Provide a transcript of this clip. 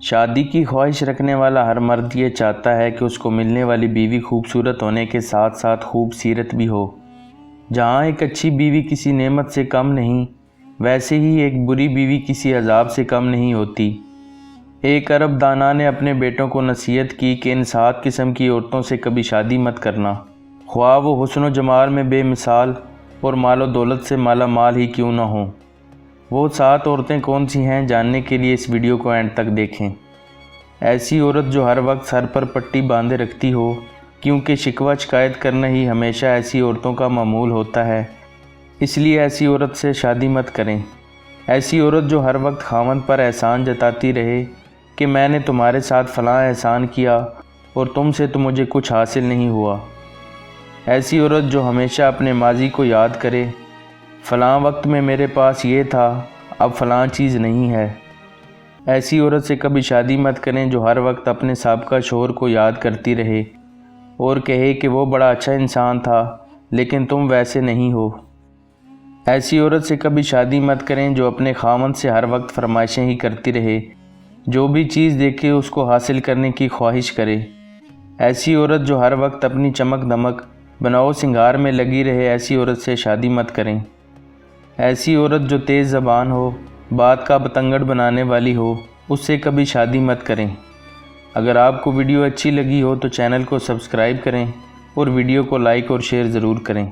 شادی کی خواہش رکھنے والا ہر مرد یہ چاہتا ہے کہ اس کو ملنے والی بیوی خوبصورت ہونے کے ساتھ ساتھ خوب سیرت بھی ہو۔ جہاں ایک اچھی بیوی کسی نعمت سے کم نہیں، ویسے ہی ایک بری بیوی کسی عذاب سے کم نہیں ہوتی۔ ایک عرب دانا نے اپنے بیٹوں کو نصیحت کی کہ ان 7 قسم کی عورتوں سے کبھی شادی مت کرنا، خواہ وہ حسن و جمال میں بے مثال اور مال و دولت سے مالا مال ہی کیوں نہ ہوں۔ وہ 7 عورتیں کون سی ہیں، جاننے کے لیے اس ویڈیو کو اینڈ تک دیکھیں۔ ایسی عورت جو ہر وقت سر پر پٹی باندھے رکھتی ہو، کیونکہ شکوہ شکایت کرنا ہی ہمیشہ ایسی عورتوں کا معمول ہوتا ہے، اس لیے ایسی عورت سے شادی مت کریں۔ ایسی عورت جو ہر وقت خاوند پر احسان جتاتی رہے کہ میں نے تمہارے ساتھ فلاں احسان کیا اور تم سے تو مجھے کچھ حاصل نہیں ہوا۔ ایسی عورت جو ہمیشہ اپنے ماضی کو یاد کرے، فلاں وقت میں میرے پاس یہ تھا، اب فلاں چیز نہیں ہے۔ ایسی عورت سے کبھی شادی مت کریں جو ہر وقت اپنے سابقہ شوہر کو یاد کرتی رہے اور کہے کہ وہ بڑا اچھا انسان تھا لیکن تم ویسے نہیں ہو۔ ایسی عورت سے کبھی شادی مت کریں جو اپنے خاوند سے ہر وقت فرمائشیں ہی کرتی رہے، جو بھی چیز دیکھے اس کو حاصل کرنے کی خواہش کرے۔ ایسی عورت جو ہر وقت اپنی چمک دمک بناؤ سنگار میں لگی رہے، ایسی عورت سے شادی مت کریں۔ ایسی عورت جو تیز زبان ہو، بات کا بتنگڑ بنانے والی ہو، اس سے کبھی شادی مت کریں۔ اگر آپ کو ویڈیو اچھی لگی ہو تو چینل کو سبسکرائب کریں اور ویڈیو کو لائک اور شیئر ضرور کریں۔